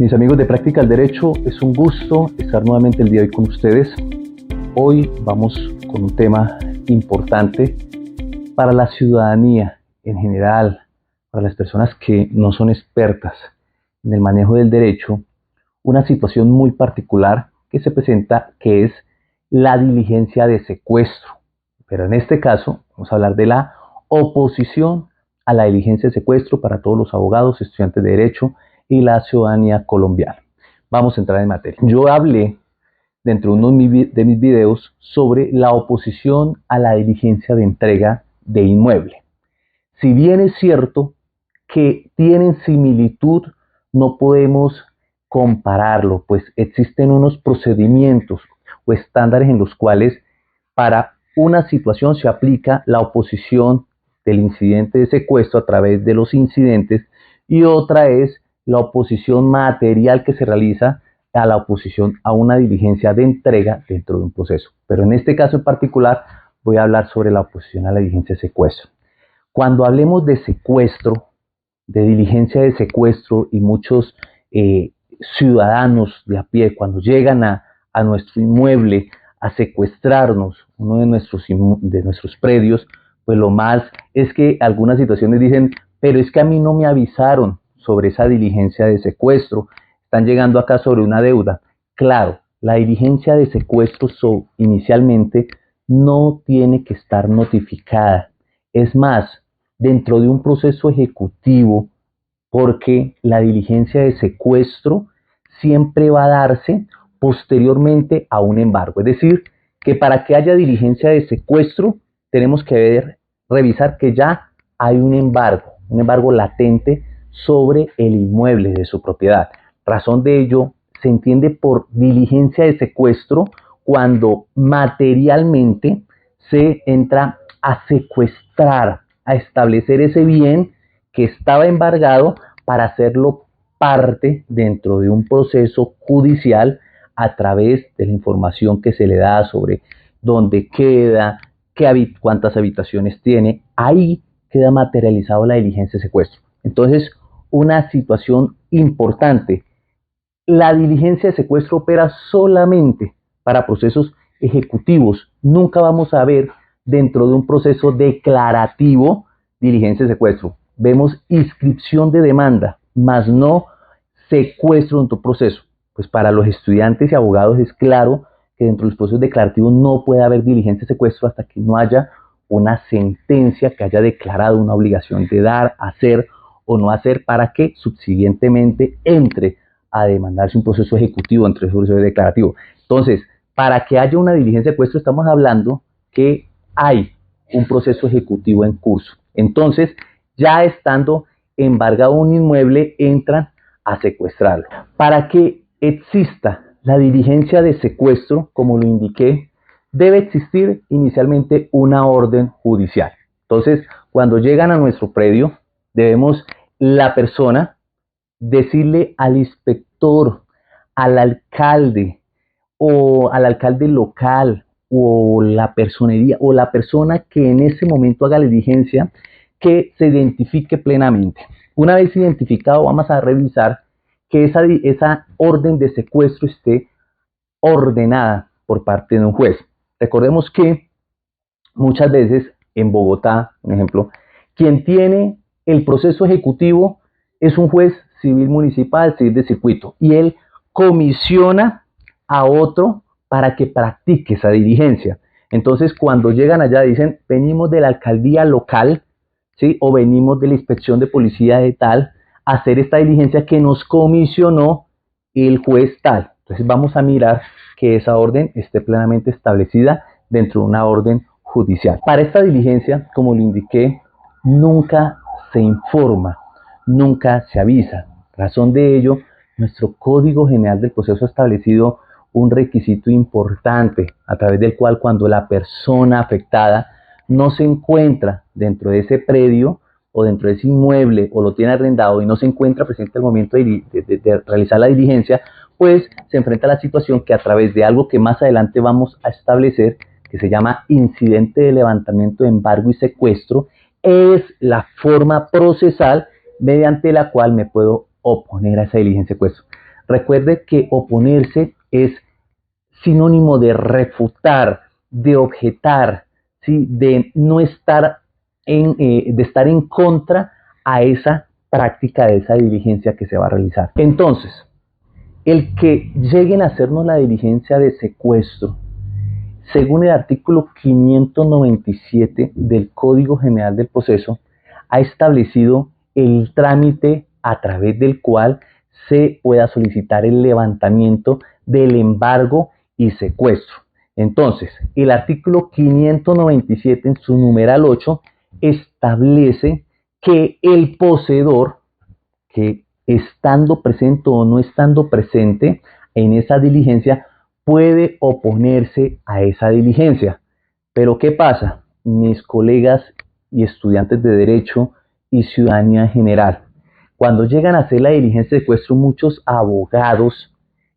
Mis amigos de Práctica del Derecho, es un gusto estar nuevamente el día de hoy con ustedes. Hoy vamos con un tema importante para la ciudadanía en general, para las personas que no son expertas en el manejo del derecho, una situación muy particular que se presenta, que es la diligencia de secuestro. Pero en este caso vamos a hablar de la oposición a la diligencia de secuestro para todos los abogados, estudiantes de derecho y la ciudadanía colombiana. Vamos a entrar en materia. Yo hablé dentro de uno de mis videos sobre la oposición a la diligencia de entrega de inmueble. Si bien es cierto que tienen similitud, no podemos compararlo, pues existen unos procedimientos o estándares en los cuales para una situación se aplica la oposición del incidente de secuestro a través de los incidentes y otra es la oposición material que se realiza a la oposición a una diligencia de entrega dentro de un proceso. Pero en este caso en particular voy a hablar sobre la oposición a la diligencia de secuestro. Cuando hablemos de secuestro, de diligencia de secuestro y muchos ciudadanos de a pie cuando llegan a nuestro inmueble a secuestrarnos, uno de nuestros predios, pues lo más es que algunas situaciones dicen, pero es que a mí no me avisaron sobre esa diligencia de secuestro, están llegando acá sobre una deuda. Claro, la diligencia de secuestro inicialmente no tiene que estar notificada. Es más, dentro de un proceso ejecutivo, porque la diligencia de secuestro siempre va a darse posteriormente a un embargo. Es decir, que para que haya diligencia de secuestro tenemos que revisar que ya hay un embargo latente sobre el inmueble de su propiedad. Razón de ello se entiende por diligencia de secuestro cuando materialmente se entra a secuestrar, a establecer ese bien que estaba embargado para hacerlo parte dentro de un proceso judicial a través de la información que se le da sobre dónde queda, cuántas habitaciones tiene. Ahí queda materializado la diligencia de secuestro. Entonces, una situación importante. La diligencia de secuestro opera solamente para procesos ejecutivos. Nunca vamos a ver dentro de un proceso declarativo diligencia de secuestro. Vemos inscripción de demanda, más no secuestro en tu proceso. Pues para los estudiantes y abogados es claro que dentro de los procesos declarativos no puede haber diligencia de secuestro hasta que no haya una sentencia que haya declarado una obligación de dar, hacer o no hacer para que subsiguientemente entre a demandarse un proceso ejecutivo entre el proceso declarativo. Entonces, para que haya una diligencia de secuestro estamos hablando que hay un proceso ejecutivo en curso. Entonces, ya estando embargado un inmueble, entran a secuestrarlo. Para que exista la diligencia de secuestro, como lo indiqué, debe existir inicialmente una orden judicial. Entonces, cuando llegan a nuestro predio, debemos la persona decirle al inspector, al alcalde o al alcalde local o la personería o la persona que en ese momento haga la diligencia que se identifique plenamente. Una vez identificado, vamos a revisar que esa orden de secuestro esté ordenada por parte de un juez. Recordemos que muchas veces en Bogotá, por ejemplo, quien tiene el proceso ejecutivo es un juez civil municipal, civil de circuito, y él comisiona a otro para que practique esa diligencia. Entonces, cuando llegan allá dicen, venimos de la alcaldía local, ¿sí? O venimos de la inspección de policía de tal, a hacer esta diligencia que nos comisionó el juez tal. Entonces, vamos a mirar que esa orden esté plenamente establecida dentro de una orden judicial. Para esta diligencia, como lo indiqué, nunca se informa, nunca se avisa. Razón de ello, nuestro Código General del Proceso ha establecido un requisito importante a través del cual cuando la persona afectada no se encuentra dentro de ese predio o dentro de ese inmueble o lo tiene arrendado y no se encuentra presente al momento de realizar la diligencia, pues se enfrenta a la situación que a través de algo que más adelante vamos a establecer, que se llama incidente de levantamiento de embargo y secuestro, es la forma procesal mediante la cual me puedo oponer a esa diligencia de secuestro. Recuerde que oponerse es sinónimo de refutar, de objetar, ¿sí? De no estar de estar en contra a esa práctica, de esa diligencia que se va a realizar. Entonces, el que lleguen a hacernos la diligencia de secuestro, según el artículo 597 del Código General del Proceso, ha establecido el trámite a través del cual se pueda solicitar el levantamiento del embargo y secuestro. Entonces, el artículo 597 en su numeral 8 establece que el poseedor, que estando presente o no estando presente en esa diligencia, puede oponerse a esa diligencia. Pero ¿qué pasa? Mis colegas y estudiantes de Derecho y Ciudadanía en general, cuando llegan a hacer la diligencia de secuestro, muchos abogados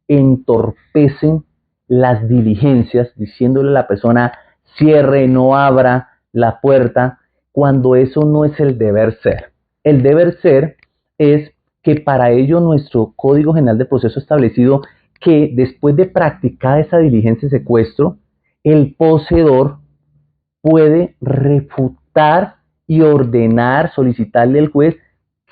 entorpecen las diligencias diciéndole a la persona cierre, no abra la puerta, cuando eso no es el deber ser. El deber ser es que para ello nuestro Código General de Proceso ha establecido que después de practicar esa diligencia de secuestro, el poseedor puede refutar y ordenar, solicitarle al juez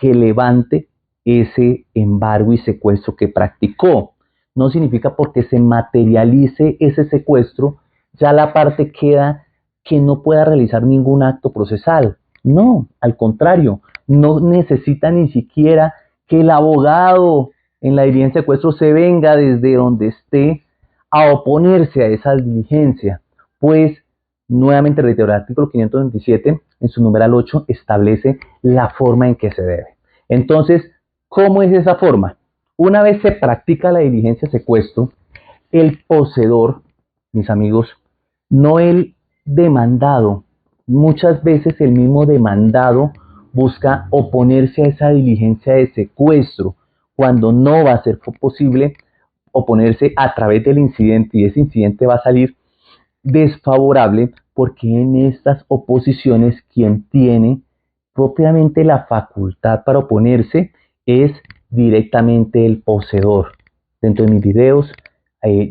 que levante ese embargo y secuestro que practicó. No significa porque se materialice ese secuestro, ya la parte queda que no pueda realizar ningún acto procesal. No, al contrario, no necesita ni siquiera que el abogado en la diligencia de secuestro se venga desde donde esté a oponerse a esa diligencia, pues nuevamente reitero, el artículo 527 en su numeral 8 establece la forma en que se debe. Entonces, ¿cómo es esa forma? Una vez se practica la diligencia de secuestro, el poseedor, mis amigos, no el demandado, muchas veces el mismo demandado busca oponerse a esa diligencia de secuestro, cuando no va a ser posible oponerse a través del incidente, y ese incidente va a salir desfavorable, porque en estas oposiciones quien tiene propiamente la facultad para oponerse es directamente el poseedor. Dentro de mis videos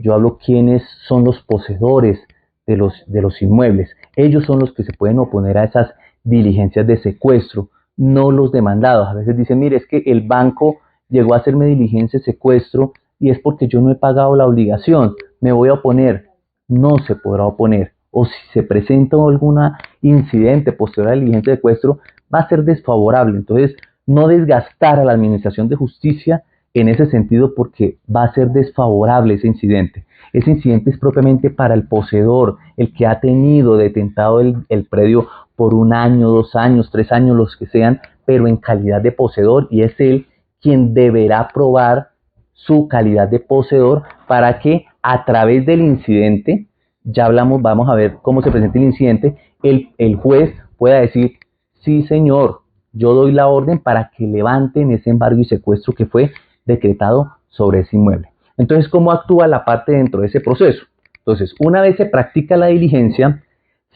yo hablo quiénes son los poseedores de los inmuebles. Ellos son los que se pueden oponer a esas diligencias de secuestro, no los demandados. A veces dicen, mire, es que el banco llegó a hacerme diligencia de secuestro y es porque yo no he pagado la obligación, me voy a oponer. No se podrá oponer, o si se presenta algún incidente posterior a la diligencia de secuestro, va a ser desfavorable. Entonces, no desgastar a la Administración de Justicia en ese sentido, porque va a ser desfavorable ese incidente. Ese incidente es propiamente para el poseedor, el que ha tenido detentado el predio por 1 año, 2 años, 3 años, los que sean, pero en calidad de poseedor, y es él quien deberá probar su calidad de poseedor para que a través del incidente, ya hablamos, vamos a ver cómo se presenta el incidente, el juez pueda decir, sí señor, yo doy la orden para que levanten ese embargo y secuestro que fue decretado sobre ese inmueble. Entonces, ¿cómo actúa la parte dentro de ese proceso? Entonces, una vez se practica la diligencia,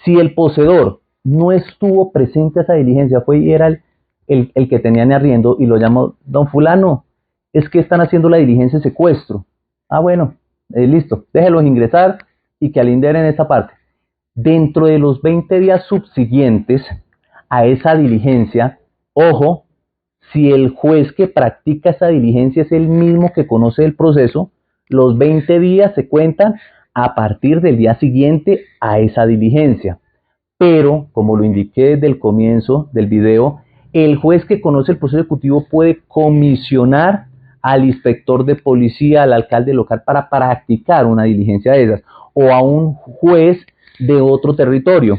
si el poseedor no estuvo presente a esa diligencia, fue y era el que tenía en arriendo y lo llamó, don fulano, es que están haciendo la diligencia de secuestro. Ah, bueno, listo, déjelos ingresar y que alinderen esa parte. Dentro de los 20 días subsiguientes a esa diligencia, ojo, si el juez que practica esa diligencia es el mismo que conoce el proceso, los 20 días se cuentan a partir del día siguiente a esa diligencia. Pero, como lo indiqué desde el comienzo del video, el juez que conoce el proceso ejecutivo puede comisionar al inspector de policía, al alcalde local, para practicar una diligencia de esas, o a un juez de otro territorio.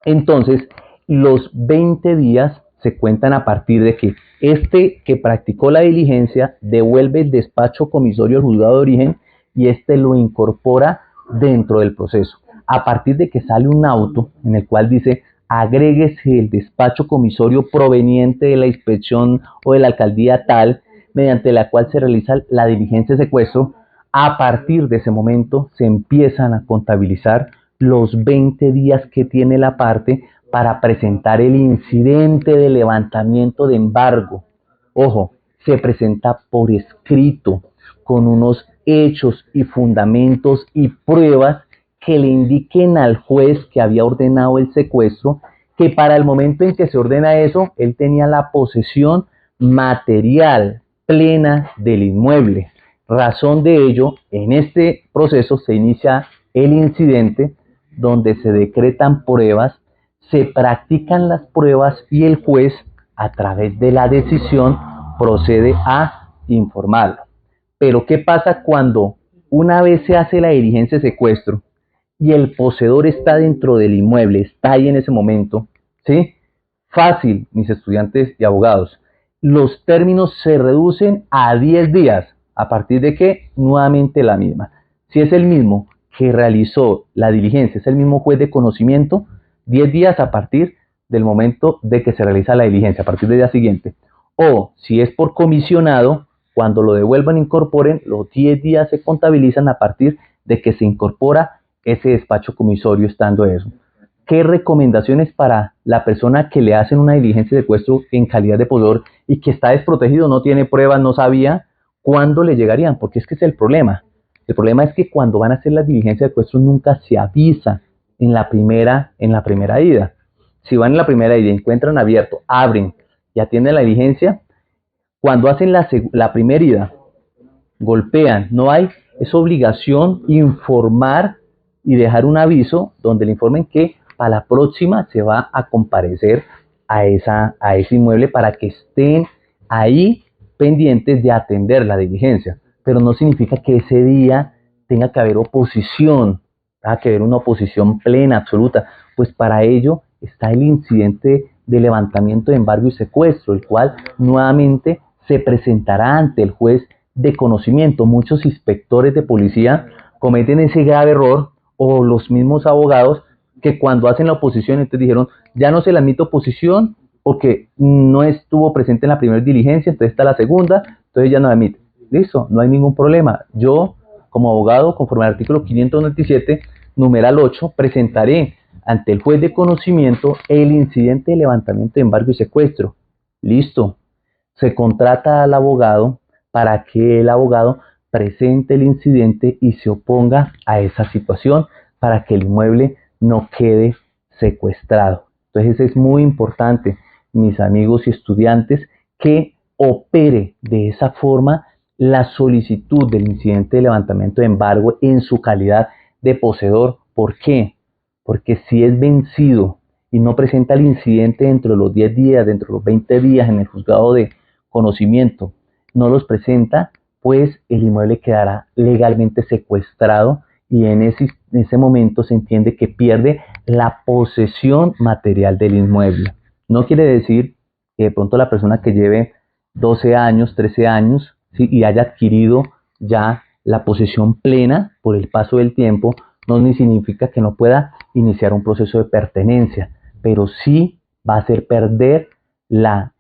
Entonces, los 20 días se cuentan a partir de que este que practicó la diligencia devuelve el despacho comisorio al juzgado de origen y este lo incorpora dentro del proceso. A partir de que sale un auto en el cual dice agréguese el despacho comisorio proveniente de la inspección o de la alcaldía tal, mediante la cual se realiza la diligencia de secuestro, a partir de ese momento se empiezan a contabilizar los 20 días que tiene la parte para presentar el incidente de levantamiento de embargo. Ojo, se presenta por escrito, con unos hechos y fundamentos y pruebas que le indiquen al juez que había ordenado el secuestro que para el momento en que se ordena eso, él tenía la posesión material plena del inmueble. Razón de ello, en este proceso se inicia el incidente donde se decretan pruebas, se practican las pruebas y el juez, a través de la decisión, procede a informarlo. Pero ¿qué pasa cuando una vez se hace la diligencia de secuestro y el poseedor está dentro del inmueble, está ahí en ese momento? ¿Sí? Fácil, mis estudiantes y abogados. Los términos se reducen a 10 días, a partir de que nuevamente la misma. Si es el mismo que realizó la diligencia, es el mismo juez de conocimiento, 10 días a partir del momento de que se realiza la diligencia, a partir del día siguiente. O si es por comisionado, cuando lo devuelvan e incorporen, los 10 días se contabilizan a partir de que se incorpora ese despacho comisorio estando eso. ¿Qué recomendaciones para la persona que le hacen una diligencia de secuestro en calidad de poseedor y que está desprotegido, no tiene pruebas, no sabía cuándo le llegarían? Porque es que es el problema. El problema es que cuando van a hacer las diligencias de secuestro nunca se avisa en la primera ida. Si van en la primera ida y encuentran abierto, abren y atienden la diligencia, cuando hacen la primera ida, golpean, no hay, es obligación informar y dejar un aviso donde le informen que para la próxima se va a comparecer a ese inmueble para que estén ahí pendientes de atender la diligencia. Pero no significa que ese día tenga que haber oposición, tenga que haber una oposición plena, absoluta, pues para ello está el incidente de levantamiento de embargo y secuestro, el cual nuevamente se presentará ante el juez de conocimiento. Muchos inspectores de policía cometen ese grave error, o los mismos abogados, que cuando hacen la oposición, entonces dijeron, ya no se le admite oposición porque no estuvo presente en la primera diligencia, entonces está la segunda, entonces ya no la admite. Listo, no hay ningún problema. Yo, como abogado, conforme al artículo 597, numeral 8, presentaré ante el juez de conocimiento el incidente de levantamiento de embargo y secuestro. Listo. Se contrata al abogado para que el abogado presente el incidente y se oponga a esa situación para que el inmueble no quede secuestrado. Entonces es muy importante, mis amigos y estudiantes, que opere de esa forma la solicitud del incidente de levantamiento de embargo en su calidad de poseedor. ¿Por qué? Porque si es vencido y no presenta el incidente dentro de los 10 días, dentro de los 20 días en el juzgado de conocimiento, no los presenta, pues el inmueble quedará legalmente secuestrado y en ese momento se entiende que pierde la posesión material del inmueble. No quiere decir que de pronto la persona que lleve 12 años, 13 años, ¿sí?, y haya adquirido ya la posesión plena por el paso del tiempo, no ni significa que no pueda iniciar un proceso de pertenencia, pero sí va a hacer perder la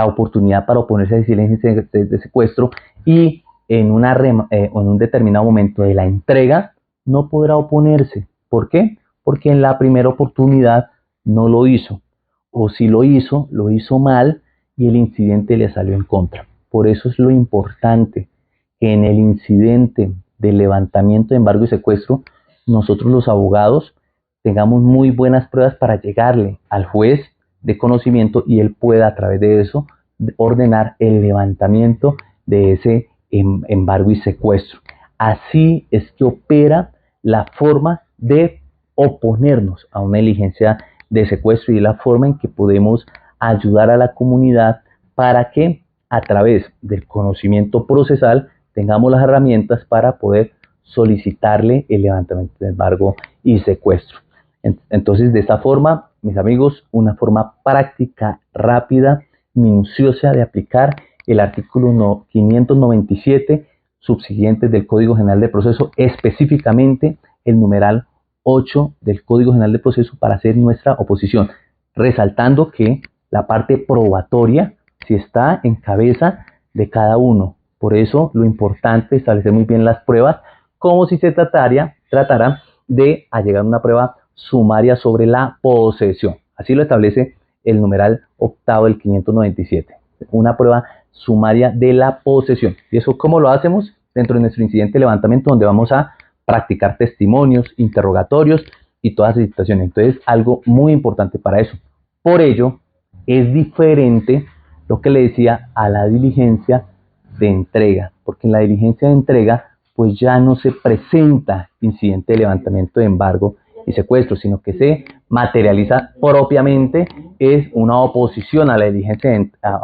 oportunidad para oponerse a diligencia de secuestro y en un determinado momento de la entrega no podrá oponerse. ¿Por qué? Porque en la primera oportunidad no lo hizo, o si lo hizo mal y el incidente le salió en contra. Por eso es lo importante que en el incidente de levantamiento de embargo y secuestro nosotros los abogados tengamos muy buenas pruebas para llegarle al juez de conocimiento y él pueda a través de eso ordenar el levantamiento de ese embargo y secuestro. Así es que opera la forma de oponernos a una diligencia de secuestro y la forma en que podemos ayudar a la comunidad para que a través del conocimiento procesal tengamos las herramientas para poder solicitarle el levantamiento de embargo y secuestro. Entonces, de esta forma, mis amigos, una forma práctica, rápida, minuciosa de aplicar el artículo 597 subsiguientes del Código General de Proceso, específicamente el numeral 8 del Código General de Proceso para hacer nuestra oposición, resaltando que la parte probatoria sí está en cabeza de cada uno. Por eso lo importante es establecer muy bien las pruebas, como si se tratara de allegar una prueba sumaria sobre la posesión. Así lo establece el numeral octavo del 597. Una prueba sumaria de la posesión. ¿Y eso cómo lo hacemos? dentro de nuestro incidente de levantamiento, donde vamos a practicar testimonios, interrogatorios y todas esas situaciones. Entonces, algo muy importante para eso. Por ello, es diferente lo que le decía a la diligencia de entrega, porque en la diligencia de entrega pues ya no se presenta incidente de levantamiento de embargo y secuestro, sino que se materializa propiamente, es una oposición a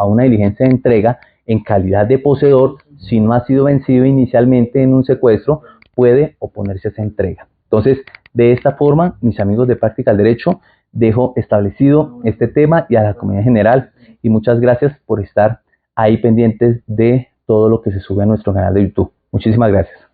una diligencia de entrega en calidad de poseedor. Si no ha sido vencido inicialmente en un secuestro, puede oponerse a esa entrega. Entonces, de esta forma, mis amigos de Práctica del Derecho, dejo establecido este tema y a la comunidad general, y muchas gracias por estar ahí pendientes de todo lo que se sube a nuestro canal de YouTube. Muchísimas gracias.